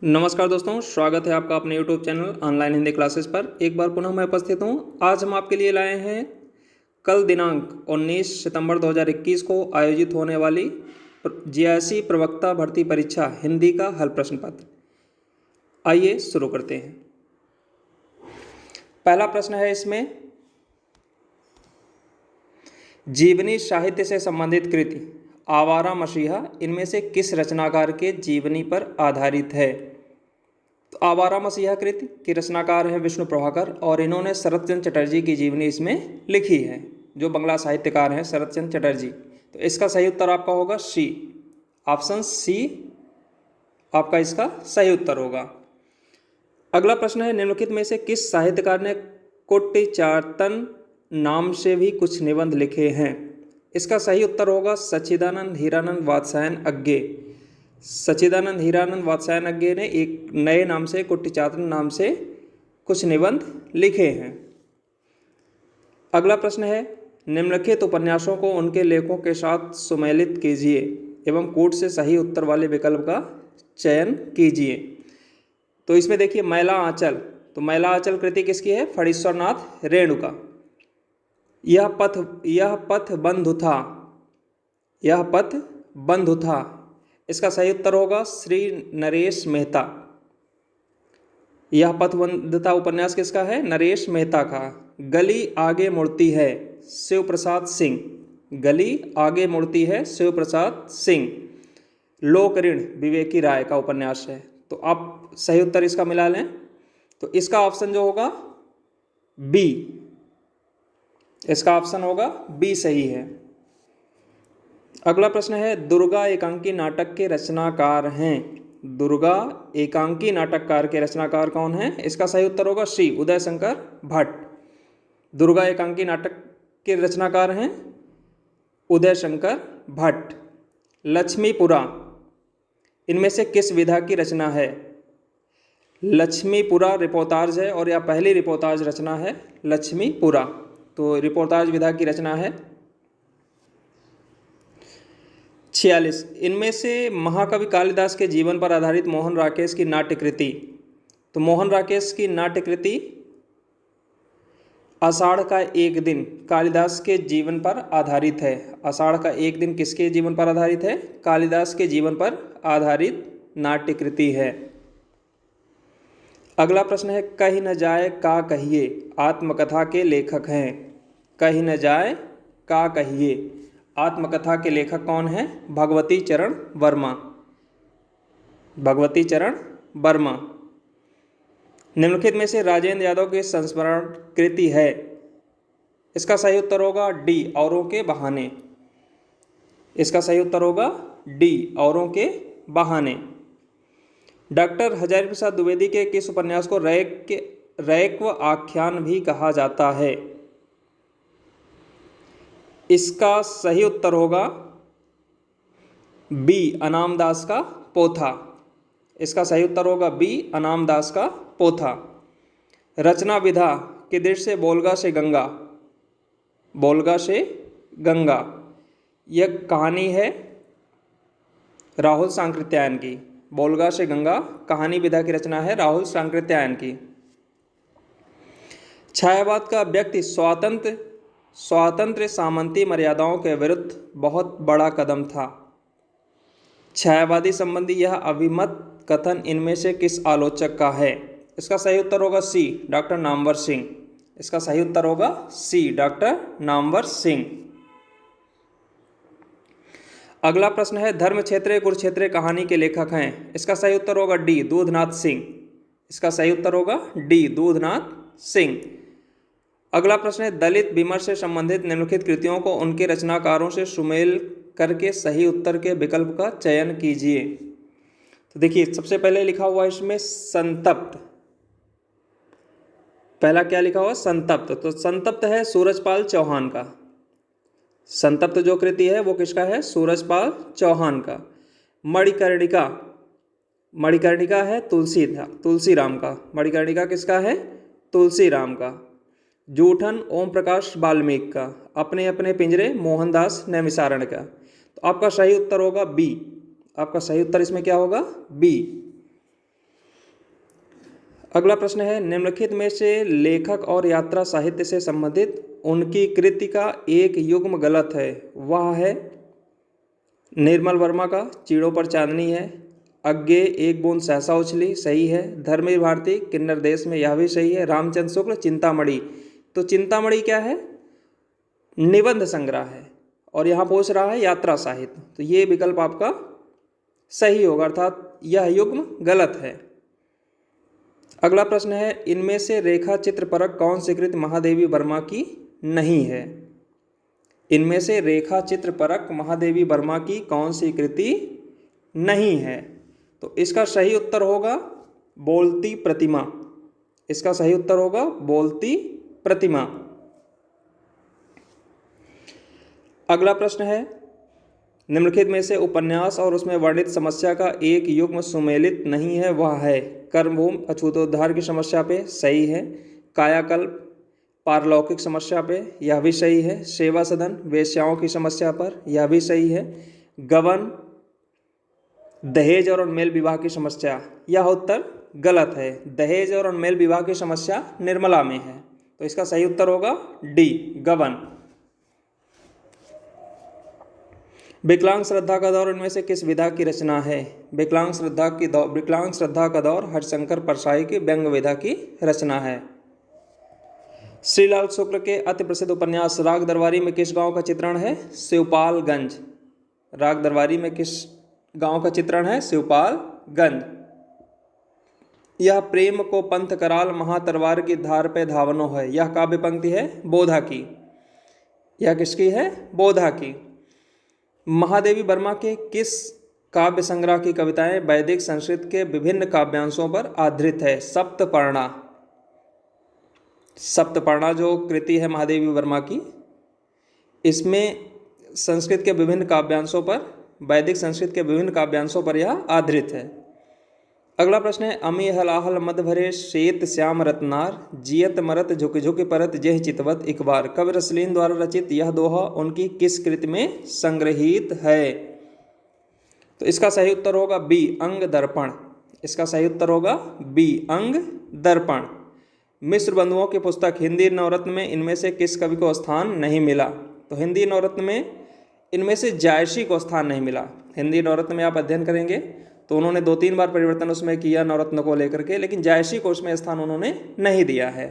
नमस्कार दोस्तों, स्वागत है आपका अपने YouTube channel online Hindi classes पर। एक बार पुनः मैं उपस्थित हूँ। आज हम आपके लिए लाए हैं कल दिनांक 19 सितंबर 2021 को आयोजित होने वाली जीआईसी प्रवक्ता भर्ती परीक्षा हिंदी का हल प्रश्न पत्र। आइए शुरू करते हैं। पहला प्रश्न है इसमें, जीवनी साहित्य से संबंधित कृति आवारा मसीहा इनमें से किस रचनाकार के जीवनी पर आधारित है? तो आवारा मसीहा कृति के रचनाकार हैं विष्णु प्रभाकर और इन्होंने शरत चंद्र चटर्जी की जीवनी इसमें लिखी है, जो बंगला साहित्यकार हैं शरत चंद्र चटर्जी। तो इसका सही उत्तर आपका होगा सी, ऑप्शन सी आपका इसका सही उत्तर होगा। अगला प्रश्न है, निम्नलिखित में से किस साहित्यकार ने कुटिचातन नाम से भी कुछ निबंध लिखे हैं? इसका सही उत्तर होगा सच्चिदानंद हीरानंद वात्स्यायन अज्ञे। सच्चिदानंद हीरानंद वात्स्यायन अज्ञे ने एक नए नाम से कुटिचातन नाम से कुछ निबंध लिखे हैं। अगला प्रश्न है, निम्नलिखित उपन्यासों को उनके लेखों के साथ सुमेलित कीजिए एवं कूट से सही उत्तर वाले विकल्प का चयन कीजिए। तो इसमें देखिए मैला आंचल, तो मैला आंचल कृति किसकी है? फणीश्वरनाथ रेणुका। यह पथ बंधु था, यह पथ बंधु था, इसका सही उत्तर होगा श्री नरेश मेहता। यह पथ बंधु था उपन्यास किसका है? नरेश मेहता का। गली आगे मुड़ती है, शिव प्रसाद सिंह। गली आगे मुड़ती है, शिव प्रसाद सिंह। लोक ऋण विवेकी राय का उपन्यास है। तो आप सही उत्तर इसका मिला लें, तो इसका ऑप्शन जो होगा बी, इसका ऑप्शन होगा बी सही है। अगला प्रश्न है, दुर्गा एकांकी नाटक के रचनाकार हैं। दुर्गा एकांकी नाटककार के रचनाकार कौन हैं? इसका सही उत्तर होगा सी, उदय शंकर भट्ट। दुर्गा एकांकी नाटक के रचनाकार हैं उदय शंकर भट्ट। लक्ष्मीपुरा इनमें से किस विधा की रचना है? लक्ष्मीपुरा रिपोर्टाज है और यह पहली रिपोर्टाज रचना है लक्ष्मीपुरा, तो रिपोर्टाज विधा की रचना है। 46, इनमें से महाकवि कालिदास के जीवन पर आधारित मोहन राकेश की नाट्यकृति। तो मोहन राकेश की नाट्यकृति आषाढ़ का एक दिन कालिदास के जीवन पर आधारित है। आषाढ़ का एक दिन किसके जीवन पर आधारित है? कालिदास के जीवन पर आधारित नाट्यकृति है। अगला प्रश्न है, कहीं न जाए का कहिए आत्मकथा के लेखक हैं। कहीं न जाए का कहिए आत्मकथा के लेखक कौन हैं? भगवती चरण वर्मा। भगवती चरण वर्मा। निम्नलिखित में से राजेंद्र यादव की संस्मरण कृति है। इसका सही उत्तर होगा डी, औरों के बहाने। इसका सही उत्तर होगा डी, औरों के बहाने। डॉक्टर हजारी प्रसाद द्विवेदी के किस उपन्यास को रैक्व आख्यान भी कहा जाता है? इसका सही उत्तर होगा बी, अनामदास का पोथा। इसका सही उत्तर होगा बी, अनामदास का पोथा। रचना विधा के दृष्टि से बोलगा से गंगा, बोलगा से गंगा यह कहानी है राहुल सांकृत्यायन की। बोलगा से गंगा कहानी विधा की रचना है राहुल सांकृत्यायन की। छायावाद का व्यक्ति स्वातंत्र्य सामंती मर्यादाओं के विरुद्ध बहुत बड़ा कदम था। छायावादी संबंधी यह अभिमत कथन इनमें से किस आलोचक का है? इसका सही उत्तर होगा सी, डॉक्टर नामवर सिंह। इसका सही उत्तर होगा सी, डॉक्टर नामवर सिंह। अगला प्रश्न है, धर्म क्षेत्र कुरुक्षेत्र कहानी के लेखक हैं। इसका सही उत्तर होगा डी, दूधनाथ सिंह। इसका सही उत्तर होगा डी, दूधनाथ सिंह। अगला प्रश्न है, दलित विमर्श से संबंधित निम्नलिखित कृतियों को उनके रचनाकारों से सुमेल करके सही उत्तर के विकल्प का चयन कीजिए। तो देखिए सबसे पहले लिखा हुआ है इसमें संतप्त। पहला क्या लिखा हुआ? संतप्त। तो संतप्त है सूरजपाल चौहान का। संतप्त जो कृति है वो किसका है? सूरजपाल चौहान का। मणिकर्णिका, मणिकर्णिका है तुलसीराम का। मणिकर्णिका किसका है? तुलसीराम का। जूठन ओम प्रकाश वाल्मीकि का। अपने अपने पिंजरे मोहनदास नैमिषारण्य का। तो आपका सही उत्तर होगा बी। आपका सही उत्तर इसमें क्या होगा? बी। अगला प्रश्न है, निम्नलिखित में से लेखक और यात्रा साहित्य से संबंधित उनकी कृति का एक युग्म गलत है। वह है निर्मल वर्मा का चीड़ों पर चांदनी है, अज्ञे एक बूंद सहसा उछली सही है, धर्मवीर भारती किन्नर देश में यह भी सही है, रामचंद्र शुक्ल चिंतामणि। तो चिंतामणि क्या है? निबंध संग्रह है और यहाँ पूछ रहा है यात्रा साहित्य, तो ये विकल्प आपका सही होगा, अर्थात यह युग्म गलत है। अगला प्रश्न है, इनमें से रेखा चित्र परक कौन सी कृति महादेवी वर्मा की नहीं है? इनमें से रेखा चित्र परक महादेवी वर्मा की कौन सी कृति नहीं है? तो इसका सही उत्तर होगा बोलती प्रतिमा। इसका सही उत्तर होगा बोलती प्रतिमा। अगला प्रश्न है, निम्नलिखित में से उपन्यास और उसमें वर्णित समस्या का एक युग्म सुमेलित नहीं है। वह है कर्मभूमि अछूतोद्धार की समस्या पे सही है, कायाकल्प पारलौकिक समस्या पे यह भी सही है, सेवा सदन वेश्याओं की समस्या पर यह भी सही है, गबन दहेज और अनमेल विवाह की समस्या, यह उत्तर गलत है। दहेज और अनमेल विवाह की समस्या निर्मला में है, तो इसका सही उत्तर होगा डी गबन। विकलांग श्रद्धा का दौर इनमें से किस विधा की रचना है? विकलांग श्रद्धा का दौर हरिशंकर परसाई की व्यंग्य विधा की रचना है। श्रीलाल शुक्ल के अति प्रसिद्ध उपन्यास राग दरबारी में किस गांव का चित्रण है? शिवपालगंज। राग दरबारी में किस गांव का चित्रण है? शिवपालगंज। यह प्रेम को पंथ कराल महातरवार की धार पे धावनो है, यह काव्य पंक्ति है बोधा की। यह किसकी है? बोधा की। महादेवी वर्मा के किस काव्य संग्रह की कविताएं वैदिक संस्कृत के विभिन्न काव्यांशों पर आधारित है? सप्तपर्णा। सप्तपर्णा जो कृति है महादेवी वर्मा की, इसमें संस्कृत के विभिन्न काव्यांशों पर, वैदिक संस्कृत के विभिन्न काव्यांशों पर यह आधारित है। अगला प्रश्न है, अमी हलाहल मद भरे श्वेत श्याम रत्नार जियत मरत झुक झुक परत जेह चितवत एक बार। कवि रसलीन द्वारा रचित यह दोहा उनकी किस कृति में संग्रहित है? तो इसका सही उत्तर होगा बी अंग दर्पण। इसका सही उत्तर होगा बी अंग दर्पण। मिश्र बंधुओं की पुस्तक हिंदी नवरत्न में इनमें से किस कवि को स्थान नहीं मिला? तो हिंदी नवरत्न में इनमें से जायसी को स्थान नहीं मिला। हिंदी नवरत्न में आप अध्ययन करेंगे तो उन्होंने 2-3 बार परिवर्तन उसमें किया नवरत्न को लेकर के, लेकिन जायसी को उसमें स्थान उन्होंने नहीं दिया है।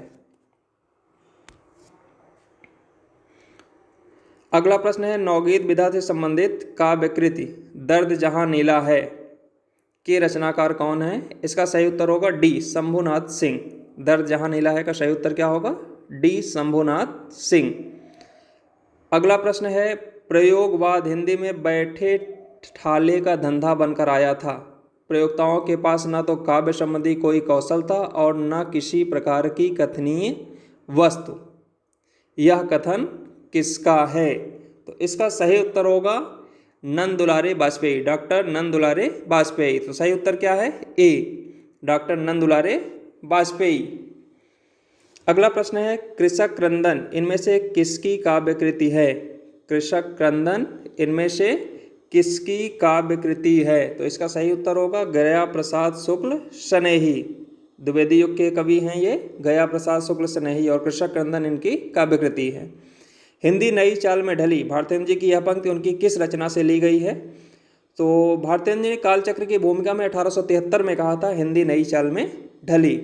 अगला प्रश्न है, नवगीत विधा से संबंधित काव्य कृति दर्द जहां नीला है के रचनाकार कौन है? इसका सही उत्तर होगा डी शंभुनाथ सिंह। दर्द जहां नीला है का सही उत्तर क्या होगा? डी शंभुनाथ सिंह। अगला प्रश्न है, प्रयोगवाद हिंदी में बैठे ठाले का धंधा बनकर आया था। प्रयोक्ताओं के पास न तो काव्य संबंधी कोई कौशल था और न किसी प्रकार की कथनीय वस्तु। यह कथन किसका है? तो इसका सही उत्तर होगा नंद दुलारे बाजपेयी, डॉक्टर नंद दुलारे बाजपेयी। तो सही उत्तर क्या है? ए डॉक्टर नंद दुलारे बाजपेयी। अगला प्रश्न है, कृषक क्रंदन इनमें से किसकी काव्य कृति है? कृषक क्रंदन इनमें से किसकी काव्य कृति है? तो इसका सही उत्तर होगा गया प्रसाद शुक्ल स्नेही। द्विवेदी युग के कवि हैं ये, गया प्रसाद शुक्ल स्नेही, और कृषक क्रंदन इनकी काव्य कृति है। हिंदी नई चाल में ढली भारतेंद्र जी की यह पंक्ति उनकी किस रचना से ली गई है? तो भारतेंद्र जी ने कालचक्र की भूमिका में 1873 में कहा था हिंदी नई चाल में ढली।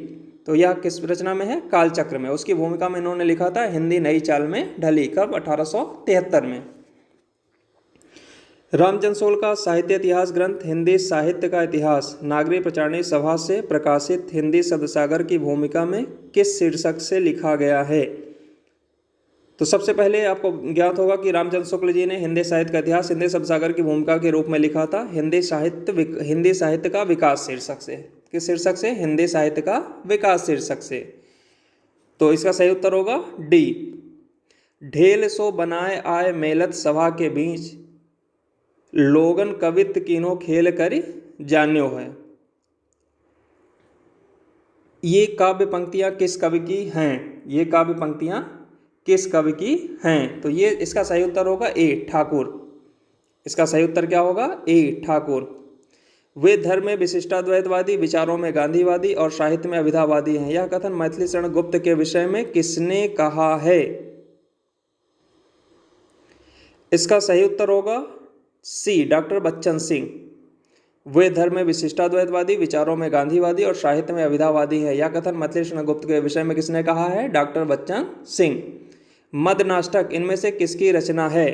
तो यह किस रचना में है? कालचक्र में। उसकी भूमिका में इन्होंने लिखा था हिंदी नई चाल में ढली। कब? 1873 में। रामचंद्र शुक्ल का साहित्य इतिहास ग्रंथ हिंदी साहित्य का इतिहास नागरी प्रचारणी सभा से प्रकाशित हिंदी शब्दसागर की भूमिका में किस शीर्षक से लिखा गया है? तो सबसे पहले आपको ज्ञात होगा कि रामचंद्र शुक्ल जी ने हिंदी साहित्य का इतिहास हिंदी शब्दसागर की भूमिका के रूप में लिखा था हिंदी साहित्य का विकास शीर्षक से। किस शीर्षक से? हिंदी साहित्य का विकास शीर्षक से। तो इसका सही उत्तर होगा डी ढेल सो बनाए आए मेलत सभा के बीच लोगन कवित कीनो खेल कर जान्यो है। ये काव्य पंक्तियां किस कवि की हैं? ये काव्य पंक्तियां किस कवि की हैं? तो ये इसका सही उत्तर होगा ए ठाकुर। इसका सही उत्तर क्या होगा? ए ठाकुर। वे धर्म में विशिष्टाद्वैतवादी, विचारों में गांधीवादी और साहित्य में अभिधावादी हैं। यह कथन मैथिली शरण गुप्त के विषय में किसने कहा है? इसका सही उत्तर होगा सी, डॉक्टर बच्चन सिंह। वे धर्म में विशिष्टाद्वैतवादी, विचारों में गांधीवादी और साहित्य में अभिधावादी है। यह कथन मैथिली शरण गुप्त के विषय में किसने कहा है? डॉक्टर बच्चन सिंह। मदनाष्टक इनमें से किसकी रचना है?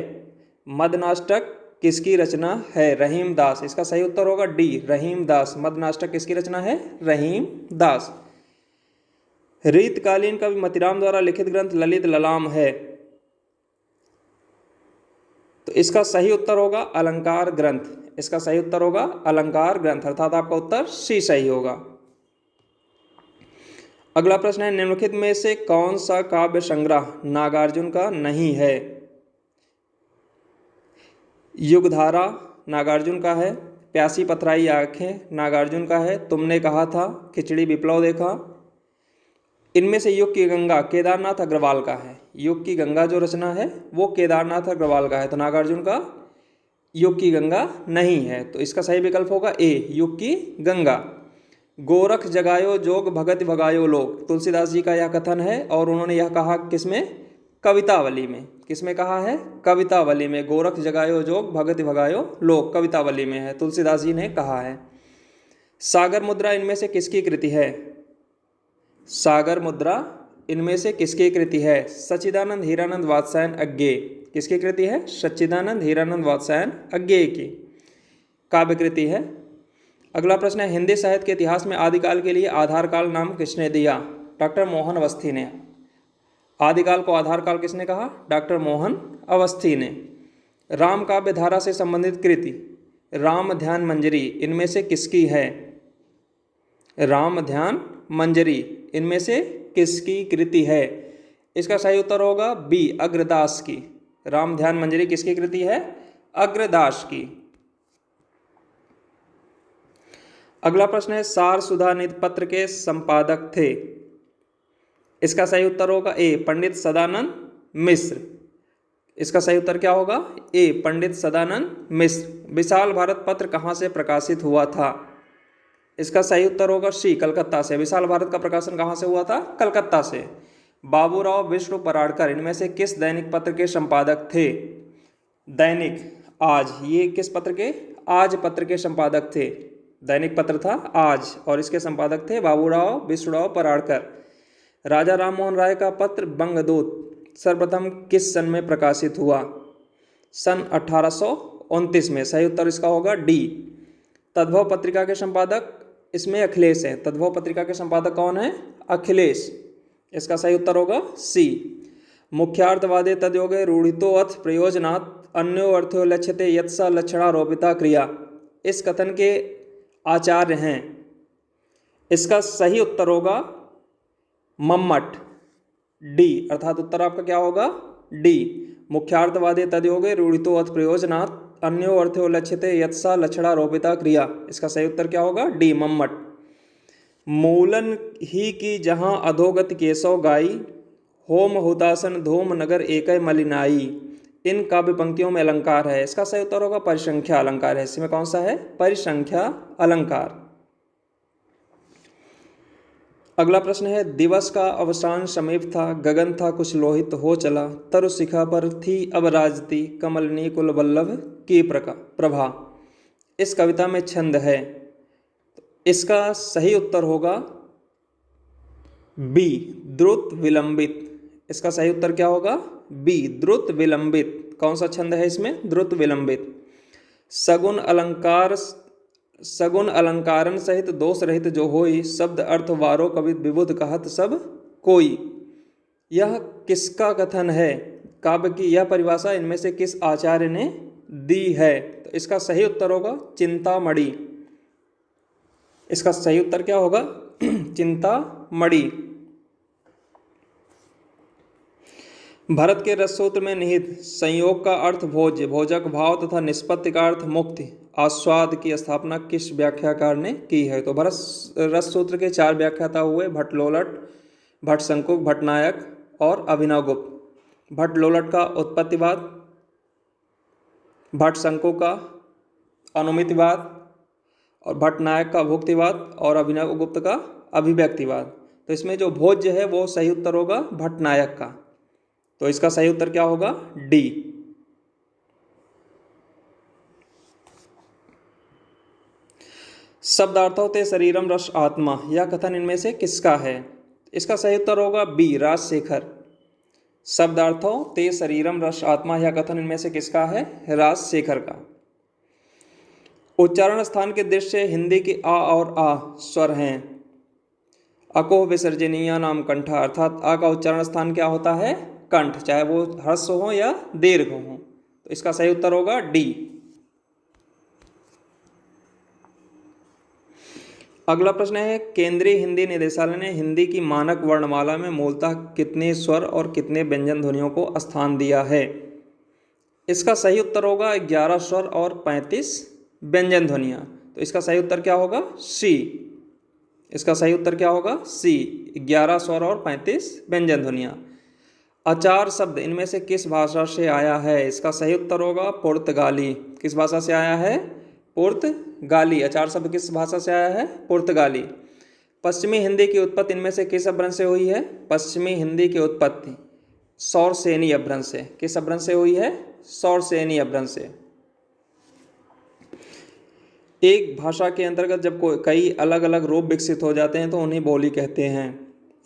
मदनाष्टक किसकी रचना है? रहीम दास। इसका सही उत्तर होगा डी, रहीम दास। मदनाष्टक किसकी रचना है? रहीम दास। रीतकालीन कवि मतीराम द्वारा लिखित ग्रंथ ललित ललाम है, तो इसका सही उत्तर होगा अलंकार ग्रंथ। इसका सही उत्तर होगा अलंकार ग्रंथ, अर्थात आपका उत्तर सी सही होगा। अगला प्रश्न है, निम्नलिखित में से कौन सा काव्य संग्रह नागार्जुन का नहीं है? युगधारा नागार्जुन का है, प्यासी पथराई आंखें नागार्जुन का है, तुमने कहा था, खिचड़ी विप्लव देखा। इनमें से युग की गंगा केदारनाथ अग्रवाल का है। युग की गंगा जो रचना है वो केदारनाथ अग्रवाल का है, तो नागार्जुन का युग की गंगा नहीं है, तो इसका सही विकल्प होगा ए, युग की गंगा। गोरख जगायो जोग भगत भगायो लोक, तुलसीदास जी का यह कथन है और उन्होंने यह कहा किसमें? कवितावली में। किसमें कहा है? कवितावली में। गोरख जगायो जोग भगत भगायो लोक कवितावली में है, तुलसीदास जी ने कहा है। सागर मुद्रा इनमें से किसकी कृति है? सागर मुद्रा इनमें से किसकी कृति है? सच्चिदानंद हीरानंद वात्स्यायन अज्ञेय। किसकी कृति है? सच्चिदानंद हीरानंद वात्स्यायन अज्ञेय की काव्य कृति है। अगला प्रश्न है, हिंदी साहित्य के इतिहास में आदिकाल के लिए आधारकाल नाम किसने दिया? डॉक्टर मोहन अवस्थी ने। आदिकाल को आधारकाल किसने कहा? डॉक्टर मोहन अवस्थी ने। राम काव्य धारा से संबंधित कृति राम ध्यान मंजरी इनमें से किसकी है? राम ध्यान मंजरी इनमें से किसकी कृति है? इसका सही उत्तर होगा बी, अग्रदास की। राम ध्यान मंजरी किसकी कृति है? अग्रदास की। अगला प्रश्न है, सार सुधा निधि पत्र के संपादक थे। इसका सही उत्तर होगा ए, पंडित सदानंद मिश्र। इसका सही उत्तर क्या होगा? ए, पंडित सदानंद मिश्र। विशाल भारत पत्र कहाँ से प्रकाशित हुआ था? इसका सही उत्तर होगा सी, कलकत्ता से। विशाल भारत का प्रकाशन कहाँ से हुआ था? कलकत्ता से। बाबूराव विष्णु पराड़कर इनमें से किस दैनिक पत्र के संपादक थे? दैनिक आज। ये किस पत्र के? आज पत्र के संपादक थे। दैनिक पत्र था आज और इसके संपादक थे बाबूराव विष्णुराव पराड़कर। राजा राममोहन राय का पत्र बंगदूत सर्वप्रथम किस सन में प्रकाशित हुआ? सन 1829 में। सही उत्तर इसका होगा डी। तद्भव पत्रिका के संपादक इसमें अखिलेश है। तद्भव पत्रिका के संपादक कौन है? अखिलेश। इसका सही उत्तर होगा सी। मुख्यार्थवादे तद्योगे रूढ़ितो अथ प्रयोजनात् अन्यो अर्थो लक्ष्यते यत्सा लक्षणारोपिता क्रिया। इस कथन के आचार्य हैं। इसका सही उत्तर होगा मम्मट, डी, अर्थात उत्तर आपका क्या होगा? डी। मुख्यार्थवादे तद्योगे रूढ़ितो अथ प्रयोजनात् अन्यो अर्थो लक्ष्यते यत्सा लक्षणारोपिता क्रिया। इसका सही उत्तर क्या होगा? डी, मम्मट। मूलन ही की जहाँ अधोगत केशव गाई, होम हुतासन धूम नगर एकय मलिनाई। इन काव्य पंक्तियों में अलंकार है। इसका सही उत्तर होगा परिसंख्या अलंकार है। इसमें कौन सा है? परिसंख्या अलंकार। अगला प्रश्न है, दिवस का अवसान समीप था, गगन था कुछ लोहित हो चला, तरु शिखा पर थी अब राजती, कमलनी कुल वल्लभ की प्रभा। इस कविता में छंद है। इसका सही उत्तर होगा बी, द्रुत विलंबित। इसका सही उत्तर क्या होगा? बी, द्रुत विलंबित। कौन सा छंद है इसमें? द्रुत विलंबित। सगुन अलंकारन सहित दोष रहित जो होई, शब्द अर्थ वारो कवि विबुध कहत सब कोई। यह किसका कथन है? काव्य की यह परिभाषा इनमें से किस आचार्य ने दी है? तो इसका सही उत्तर होगा चिंतामणि। इसका सही उत्तर क्या होगा? चिंतामणि। भरत के रससूत्र में निहित संयोग का अर्थ भोज्य, भोजक भाव तथा निष्पत्ति का अर्थ मुक्ति, आस्वाद की स्थापना किस व्याख्याकार ने की है? तो भरत रससूत्र के 4 व्याख्याता हुए, भट्ट लोलट, भट्ट शंकुक, भट्ट नायक और अभिनवगुप्त। भट्ट लोलट का उत्पत्तिवाद, भट्ट शंकुक का अनुमितिवाद और भट्टनायक का भुक्तिवाद और अभिनवगुप्त का अभिव्यक्तिवाद। तो इसमें जो भोज्य है वो सही उत्तर होगा भट्टनायक का। तो इसका सही उत्तर क्या होगा? डी। शब्दार्थों ते शरीरम रस आत्मा, यह कथन इनमें से किसका है? इसका सही उत्तर होगा बी, राजशेखर। शब्दार्थों ते शरीरम रस आत्मा, यह कथन इनमें से किसका है? राजशेखर का। उच्चारण स्थान के दृष्टि से हिंदी के आ और आ स्वर हैं। अको विसर्जनीय नाम कंठा, अर्थात आ का उच्चारण स्थान क्या होता है? कंठ, चाहे वो ह्रस्व हो या दीर्घ हो। तो इसका सही उत्तर होगा डी। अगला प्रश्न है, केंद्रीय हिंदी निदेशालय ने हिंदी की मानक वर्णमाला में मूलतः कितने स्वर और कितने व्यंजन ध्वनियों को स्थान दिया है? इसका सही उत्तर होगा 11 स्वर और 35 व्यंजन ध्वनियाँ। तो इसका सही उत्तर क्या होगा? सी। इसका सही उत्तर क्या होगा? सी, 11 स्वर और 35 व्यंजन ध्वनियाँ। अचार शब्द इनमें से किस भाषा से आया है? इसका सही उत्तर होगा पुर्तगाली। किस भाषा से आया है? पुर्तगाली। अचार शब्द किस भाषा से आया है? पुर्तगाली। पश्चिमी हिंदी की उत्पत्ति इनमें से किस अपभ्रंश से हुई है? पश्चिमी हिंदी की उत्पत्ति सौरसेनी अपभ्रंश से। किस अपभ्रंश से हुई है? सौरसेनी अपभ्रंश से। एक भाषा के अंतर्गत जब कई अलग अलग रूप विकसित हो जाते हैं तो उन्हें बोली कहते हैं।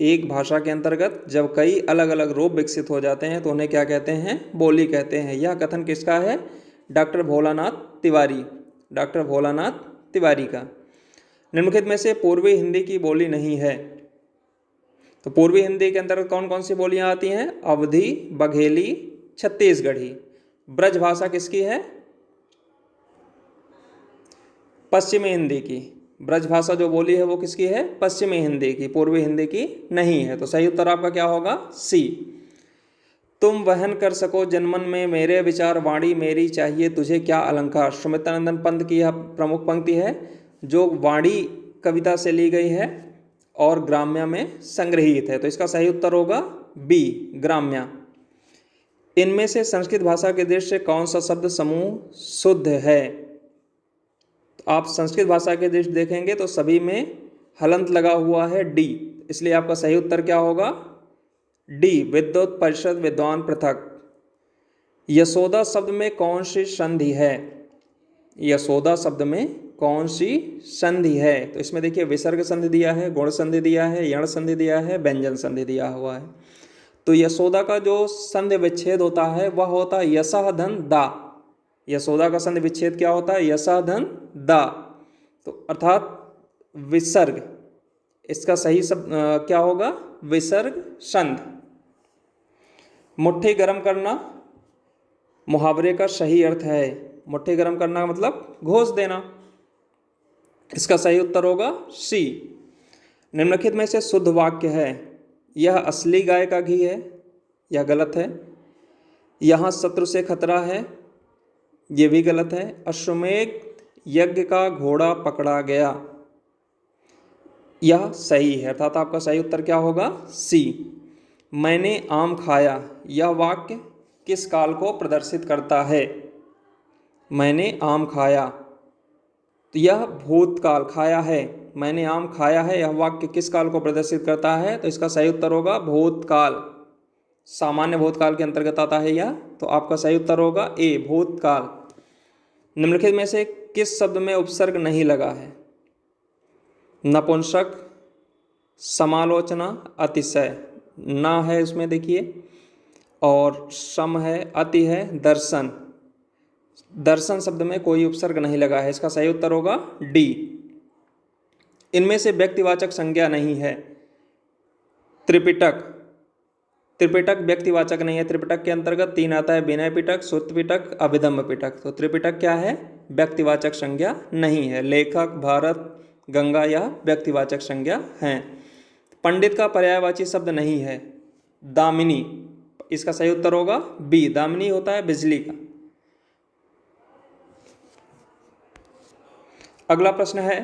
एक भाषा के अंतर्गत जब कई अलग अलग रूप विकसित हो जाते हैं तो उन्हें क्या कहते हैं? बोली कहते हैं। यह कथन किसका है? डॉक्टर भोलानाथ तिवारी। डॉक्टर भोलानाथ तिवारी का। निम्नलिखित में से पूर्वी हिंदी की बोली नहीं है। तो पूर्वी हिंदी के अंतर्गत कौन कौन सी बोलियां आती हैं? अवधी, बघेली, छत्तीसगढ़ी। ब्रज भाषा किसकी है? पश्चिमी हिंदी की। ब्रज भाषा जो बोली है वो किसकी है? पश्चिमी हिंदी की, पूर्वी हिंदी की नहीं है। तो सही उत्तर आपका क्या होगा? सी। तुम वहन कर सको जनमन में मेरे विचार, वाणी मेरी चाहिए तुझे क्या अलंकार। सुमित्रानंदन पंत की यह प्रमुख पंक्ति है जो वाणी कविता से ली गई है और ग्राम्या में संग्रहित है। तो इसका सही उत्तर होगा बी, ग्राम्या। इनमें से संस्कृत भाषा के दृष्टि से कौन सा शब्द समूह शुद्ध है? आप संस्कृत भाषा के दृष्टि देखेंगे तो सभी में हलंत लगा हुआ है, डी। इसलिए आपका सही उत्तर क्या होगा? डी, विद्वत परिषद विद्वान पृथक। यशोदा शब्द में कौन सी संधि है? यशोदा शब्द में कौन सी संधि है? तो इसमें देखिए विसर्ग संधि दिया है, गुण संधि दिया है, यण संधि दिया है, व्यंजन संधि दिया हुआ है। तो यशोदा का जो संधि विच्छेद होता है वह होता है यशः धन दा। यशोदा का संधि विच्छेद क्या होता है? यशः धन दा। तो अर्थात विसर्ग। इसका सही शब्द क्या होगा? विसर्ग संध। मुट्ठी गर्म करना मुहावरे का सही अर्थ है। मुट्ठी गर्म करना का मतलब घोंस देना। इसका सही उत्तर होगा सी। निम्नलिखित में से शुद्ध वाक्य है। यह असली गाय का घी है, यह गलत है। यहाँ शत्रु से खतरा है, यह भी गलत है। अश्वमेध यज्ञ का घोड़ा पकड़ा गया, यह सही है। अर्थात आपका सही उत्तर क्या होगा? सी। मैंने आम खाया, यह वाक्य किस काल को प्रदर्शित करता है? मैंने आम खाया, तो यह भूतकाल। खाया है, मैंने आम खाया है, यह वाक्य किस काल को प्रदर्शित करता है? तो इसका सही उत्तर होगा भूतकाल। सामान्य भूतकाल के अंतर्गत आता है यह। तो आपका सही उत्तर होगा ए, भूतकाल। निम्नलिखित में से किस शब्द में उपसर्ग नहीं लगा है? नपुंसक, समालोचना, अतिशय। ना है इसमें देखिए, और सम है, अति है, दर्शन। दर्शन शब्द में कोई उपसर्ग नहीं लगा है। इसका सही उत्तर होगा डी। इनमें से व्यक्तिवाचक संज्ञा नहीं है। त्रिपिटक। त्रिपिटक व्यक्तिवाचक नहीं है। त्रिपिटक के अंतर्गत 3 आता है, विनय पिटक, सुत्त पिटक, अभिधम्म पिटक। तो त्रिपिटक क्या है? व्यक्तिवाचक संज्ञा नहीं है। लेखक, भारत, गंगा यह व्यक्तिवाचक संज्ञा हैं। पंडित का पर्यायवाची शब्द नहीं है। दामिनी। इसका सही उत्तर होगा बी, दामिनी होता है बिजली का। अगला प्रश्न है,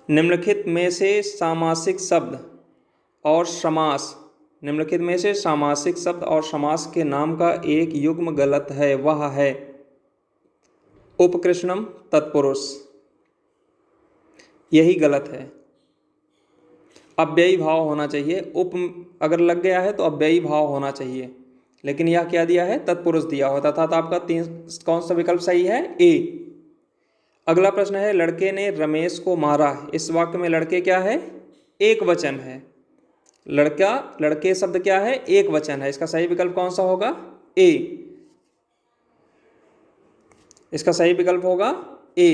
निम्नलिखित में से सामासिक शब्द और समास, निम्नलिखित में से सामासिक शब्द और समास के नाम का एक युग्म गलत है। वह है उपकृष्णम तत्पुरुष, यही गलत है। अव्ययी भाव होना चाहिए, उप अगर लग गया है तो अव्ययी भाव होना चाहिए, लेकिन यह क्या दिया है, तत्पुरुष दिया होता था। तो आपका कौन सा विकल्प सही है, ए। अगला प्रश्न है, लड़के ने रमेश को मारा। इस वाक्य में लड़के क्या है, एक वचन है। लड़का, लड़के शब्द क्या है, एक वचन है। इसका सही विकल्प कौन सा होगा, ए। इसका सही विकल्प होगा ए।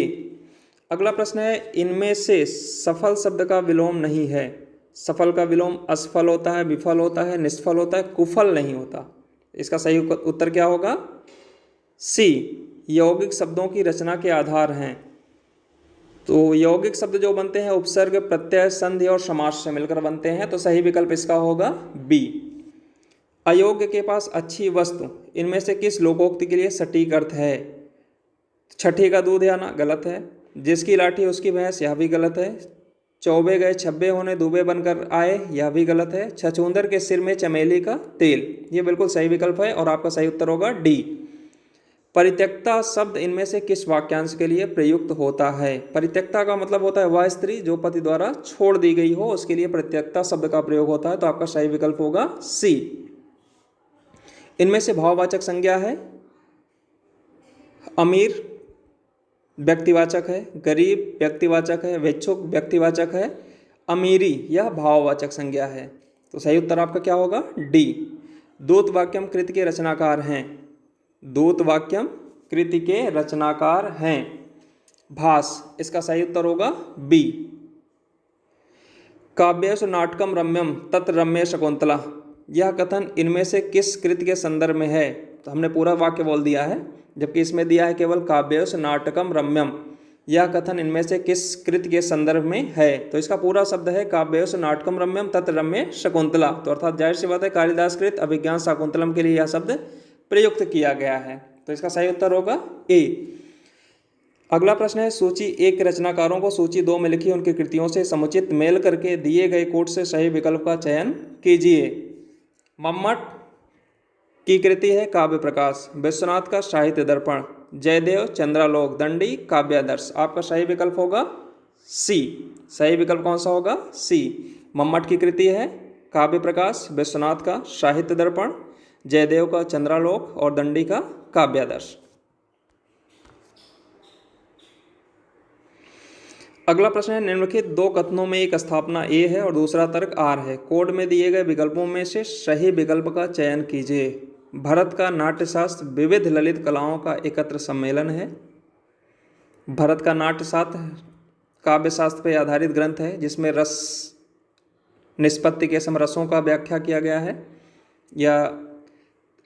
अगला प्रश्न है, इनमें से सफल शब्द का विलोम नहीं है। सफल का विलोम असफल होता है, विफल होता है, निष्फल होता है, कुफल नहीं होता। इसका सही उत्तर क्या होगा, सी। यौगिक शब्दों की रचना के आधार हैं। तो यौगिक शब्द जो बनते हैं उपसर्ग, प्रत्यय, संधि और समास से मिलकर बनते हैं। तो सही विकल्प इसका होगा बी। अयोग्य के पास अच्छी वस्तु, इनमें से किस लोकोक्ति के लिए सटीक अर्थ है। छठी का दूध आना गलत है। जिसकी लाठी उसकी भैंस, यह भी गलत है। चौबे गए छब्बे होने दूबे बनकर आए, यह भी गलत है। छछूंदर के सिर में चमेली का तेल, ये बिल्कुल सही विकल्प है और आपका सही उत्तर होगा डी। परित्यक्ता शब्द इनमें से किस वाक्यांश के लिए प्रयुक्त होता है। परित्यक्ता का मतलब होता है वह स्त्री जो पति द्वारा छोड़ दी गई हो, उसके लिए परित्यक्ता शब्द का प्रयोग होता है। तो आपका सही विकल्प होगा सी। इनमें से भाववाचक संज्ञा है, अमीर व्यक्तिवाचक है, गरीब व्यक्तिवाचक है, भिक्षुक व्यक्तिवाचक है, अमीरी यह भाववाचक संज्ञा है। तो सही उत्तर आपका क्या होगा, डी। दूत वाक्यम कृति के रचनाकार हैं। दूत वाक्यम कृति के रचनाकार हैं भास। इसका सही उत्तर होगा बी। काव्येषु नाटकम रम्यम तत् रम्य शकुंतला, यह कथन इनमें से किस कृति के संदर्भ में है। तो हमने पूरा वाक्य बोल दिया है, जबकि इसमें दिया है केवल काव्येषु नाटकम रम्यम, यह कथन इनमें से किस कृति के संदर्भ में है। तो इसका पूरा शब्द है काव्येषु नाटकम रम्यम तत् रम्य शकुंतला। तो अर्थात जाहिर सी बात है कालिदास कृत अभिज्ञान शाकुंतलम के लिए यह शब्द प्रयुक्त किया गया है। तो इसका सही उत्तर होगा ए। अगला प्रश्न है, सूची एक के रचनाकारों को सूची 2 में लिखी उनकी कृतियों से समुचित मेल करके दिए गए कोट से सही विकल्प का चयन कीजिए। मम्मट की कृति है काव्य प्रकाश, विश्वनाथ का साहित्य दर्पण, जयदेव चंद्रालोक, दंडी काव्यादर्श। आपका सही विकल्प होगा सी। सही विकल्प कौन सा होगा, सी। मम्मट की कृति है काव्य प्रकाश, विश्वनाथ का साहित्य दर्पण, जयदेव का चंद्रालोक और दंडी का काव्यादर्श। अगला प्रश्न है, निम्नलिखित 2 कथनों में एक स्थापना ए है और दूसरा तर्क आर है। कोड में दिए गए विकल्पों में से सही विकल्प का चयन कीजिए। भरत का नाट्यशास्त्र विविध ललित कलाओं का एकत्र सम्मेलन है। भरत का नाट्यशास्त्र काव्य शास्त्र पर आधारित ग्रंथ है जिसमें रस निष्पत्ति के समरसों का व्याख्या किया गया है, या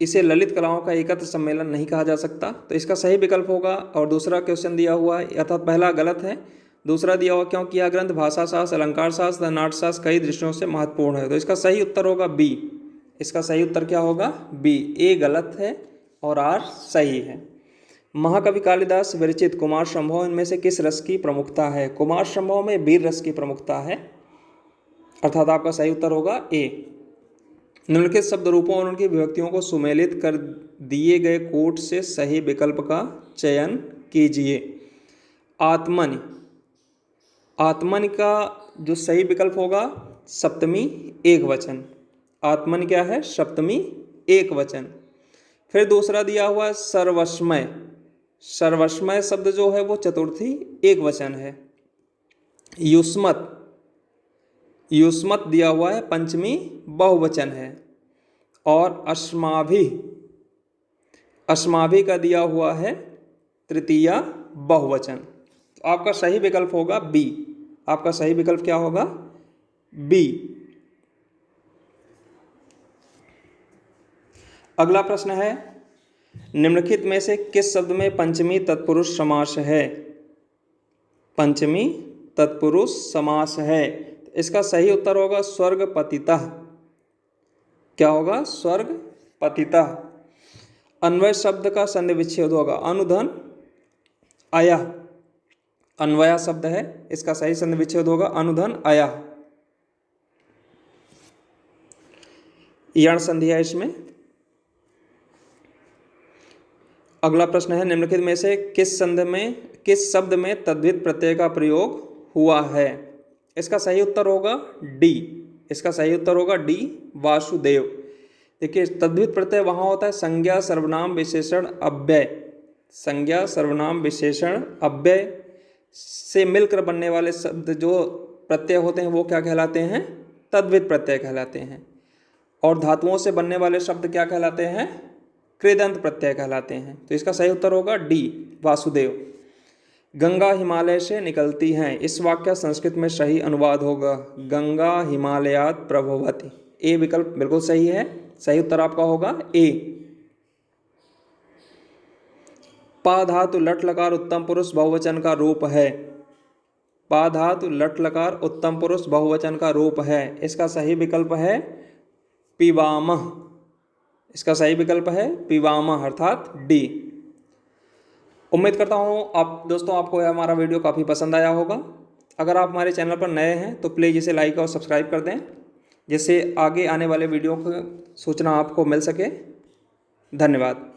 इसे ललित कलाओं का एकत्र सम्मेलन नहीं कहा जा सकता। तो इसका सही विकल्प होगा, और दूसरा क्वेश्चन दिया हुआ है अर्थात पहला गलत है, दूसरा दिया हुआ क्योंकि यह ग्रंथ भाषा शास्त्र, अलंकार शास्त्र, नाट्यशास्त्र कई दृष्टियों से महत्वपूर्ण है। तो इसका सही उत्तर होगा बी। इसका सही उत्तर क्या होगा, बी। ए गलत है और आर सही है। महाकवि कालिदास विरचित कुमार संभव इनमें से किस रस की प्रमुखता है। कुमार संभव में वीर रस की प्रमुखता है, अर्थात आपका सही उत्तर होगा ए। निम्नलिखित शब्द रूपों और उनकी विभक्तियों को सुमेलित कर दिए गए कोट से सही विकल्प का चयन कीजिए। आत्मनि, आत्मनि का जो सही विकल्प होगा सप्तमी एक वचन। आत्मनि क्या है, सप्तमी एक वचन। फिर दूसरा दिया हुआ है सर्वस्मय। सर्वस्मय शब्द जो है वो चतुर्थी एक वचन है। युष्मत, युष्मत दिया हुआ है पंचमी बहुवचन है। और अस्माभि, अस्माभि का दिया हुआ है तृतीया बहुवचन। तो आपका सही विकल्प होगा बी। आपका सही विकल्प क्या होगा, बी। अगला प्रश्न है, निम्नलिखित में से किस शब्द में पंचमी तत्पुरुष समास है। पंचमी तत्पुरुष समास है। इसका सही उत्तर होगा स्वर्ग पतितः। क्या होगा, स्वर्ग पतितः। अन्वय शब्द का संधि विच्छेद होगा अनुधन अयः। अन्वया शब्द है, इसका सही संधि विच्छेद होगा अनुधन अयः। यण संधि है इसमें। अगला प्रश्न है, निम्नलिखित में से किस शब्द में तद्धित प्रत्यय का प्रयोग हुआ है। इसका सही उत्तर होगा डी। इसका सही उत्तर होगा डी, वासुदेव। देखिए तद्धित प्रत्यय वहाँ होता है संज्ञा सर्वनाम विशेषण अव्यय। संज्ञा सर्वनाम विशेषण अव्यय से मिलकर बनने वाले शब्द जो प्रत्यय होते हैं वो क्या कहलाते हैं? तद्धित प्रत्यय कहलाते हैं। और धातुओं से बनने वाले शब्द क्या कहलाते हैं? कृदंत प्रत्यय कहलाते हैं। तो इसका सही उत्तर होगा डी, वासुदेव। गंगा हिमालय से निकलती हैं, इस वाक्य का संस्कृत में सही अनुवाद होगा गंगा हिमालयात् प्रभवति। ए विकल्प बिल्कुल सही है, सही उत्तर आपका होगा ए। पा धातु लट लकार उत्तम पुरुष बहुवचन का रूप है। पा धातु लट लकार उत्तम पुरुष बहुवचन का रूप है। इसका सही विकल्प है पिवामह। इसका सही विकल्प है पिवामह अर्थात डी। उम्मीद करता हूँ आप दोस्तों आपको यह हमारा वीडियो काफ़ी पसंद आया होगा। अगर आप हमारे चैनल पर नए हैं तो प्लीज़ इसे लाइक और सब्सक्राइब कर दें, जिससे आगे आने वाले वीडियो की सूचना आपको मिल सके। धन्यवाद।